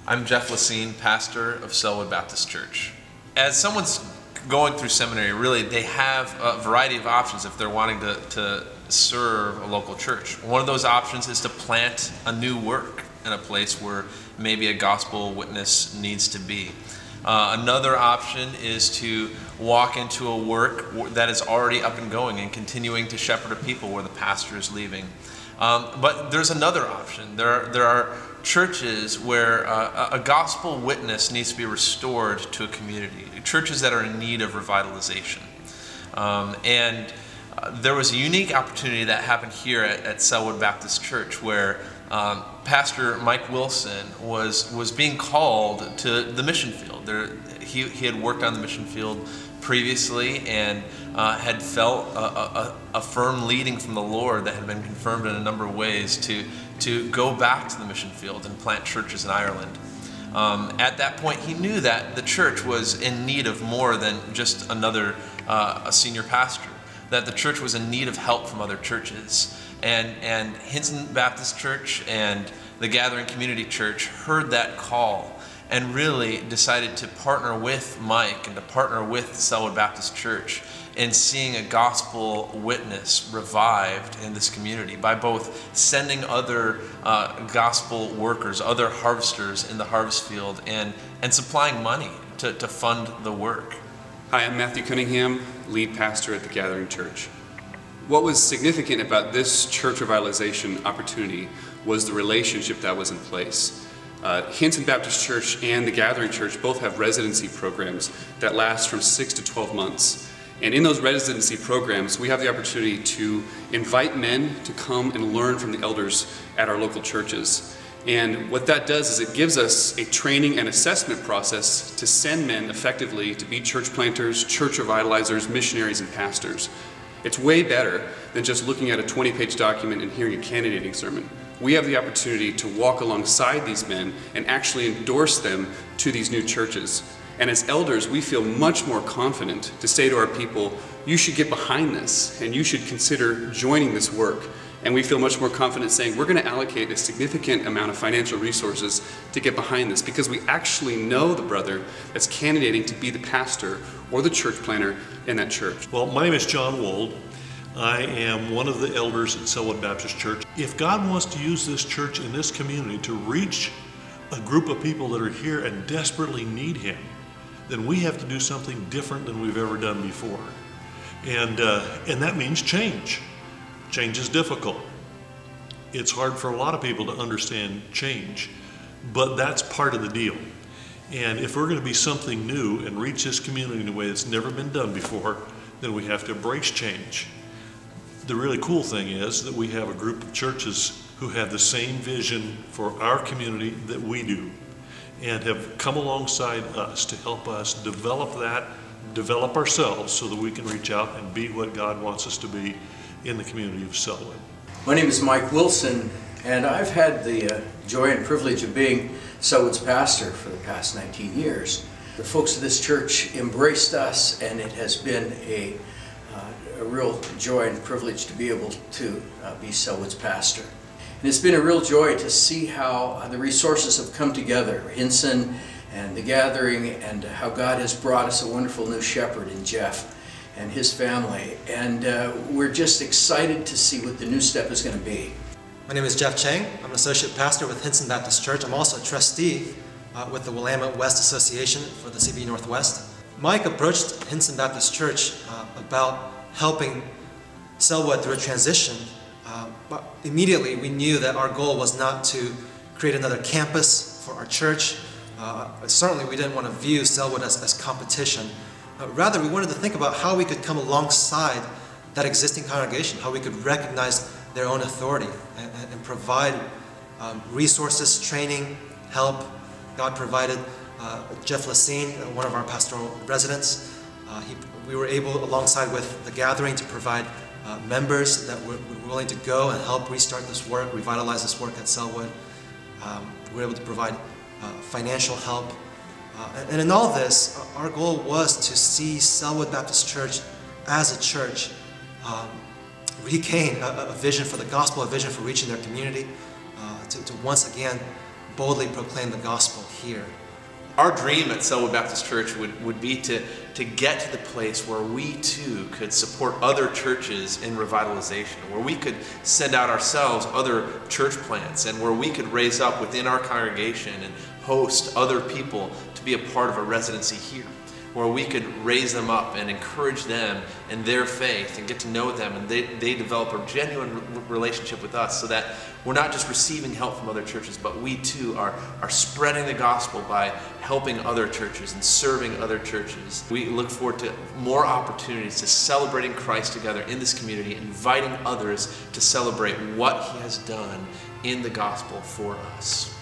I'm Geoff Lacine, pastor of Sellwood Baptist Church. As someone's going through seminary, really they have a variety of options if they're wanting to serve a local church. One of those options is to plant a new work in a place where maybe a gospel witness needs to be. Another option is to walk into a work that is already up and going and continuing to shepherd a people where the pastor is leaving. But there's another option. There are churches where a gospel witness needs to be restored to a community, churches that are in need of revitalization. There was a unique opportunity that happened here at Sellwood Baptist Church where Pastor Mike Wilson was being called to the mission field. He had worked on the mission field previously and had felt a firm leading from the Lord that had been confirmed in a number of ways to go back to the mission field and plant churches in Ireland. At that point, he knew that the church was in need of more than just a senior pastor, that the church was in need of help from other churches. And Hinson Baptist Church and the Gathering Community Church heard that call and really decided to partner with Mike and to partner with Sellwood Baptist Church in seeing a gospel witness revived in this community by both sending other gospel workers, other harvesters in the harvest field and supplying money to fund the work. Hi, I'm Matthew Cunningham, lead pastor at the Gathering Church. What was significant about this church revitalization opportunity was the relationship that was in place. Hinson Baptist Church and the Gathering Church both have residency programs that last from 6 to 12 months. And in those residency programs, we have the opportunity to invite men to come and learn from the elders at our local churches. And what that does is it gives us a training and assessment process to send men effectively to be church planters, church revitalizers, missionaries, and pastors. It's way better than just looking at a 20-page document and hearing a candidating sermon. We have the opportunity to walk alongside these men and actually endorse them to these new churches. And as elders, we feel much more confident to say to our people, you should get behind this and you should consider joining this work. And we feel much more confident saying we're going to allocate a significant amount of financial resources to get behind this because we actually know the brother that's candidating to be the pastor or the church planter in that church. Well, my name is John Wold. I am one of the elders at Sellwood Baptist Church. If God wants to use this church in this community to reach a group of people that are here and desperately need Him, then we have to do something different than we've ever done before. And that means change. Change is difficult. It's hard for a lot of people to understand change, but that's part of the deal. And if we're going to be something new and reach this community in a way that's never been done before, then we have to embrace change. The really cool thing is that we have a group of churches who have the same vision for our community that we do and have come alongside us to help us develop ourselves so that we can reach out and be what God wants us to be in the community of Sellwood. My name is Mike Wilson, and I've had the joy and privilege of being Sellwood's pastor for the past 19 years. The folks of this church embraced us, and it has been a real joy and privilege to be able to be Sellwood's pastor. And it's been a real joy to see how the resources have come together, Hinson and the Gathering, and how God has brought us a wonderful new shepherd in Geoff and his family. And we're just excited to see what the new step is going to be. My name is Geoff Chang. I'm an associate pastor with Hinson Baptist Church. I'm also a trustee with the Willamette West Association for the CB Northwest. Mike approached Hinson Baptist Church about helping Sellwood through a transition. But immediately we knew that our goal was not to create another campus for our church. Certainly we didn't want to view Sellwood as competition. Rather, we wanted to think about how we could come alongside that existing congregation, how we could recognize their own authority and provide resources, training, help. God provided Geoff Lacine, one of our pastoral residents. We were able, alongside with the Gathering, to provide members that were willing to go and help restart this work, revitalize this work at Sellwood. We were able to provide financial help. And in all this, our goal was to see Sellwood Baptist Church as a church regain a vision for the gospel, a vision for reaching their community, to once again boldly proclaim the gospel here. Our dream at Sellwood Baptist Church would be to get to the place where we too could support other churches in revitalization, where we could send out ourselves other church plants, and where we could raise up within our congregation and host other people to be a part of a residency here, where we could raise them up and encourage them in their faith and get to know them, and they develop a genuine relationship with us, so that we're not just receiving help from other churches, but we too are spreading the gospel by helping other churches and serving other churches. We look forward to more opportunities to celebrating Christ together in this community, inviting others to celebrate what he has done in the gospel for us.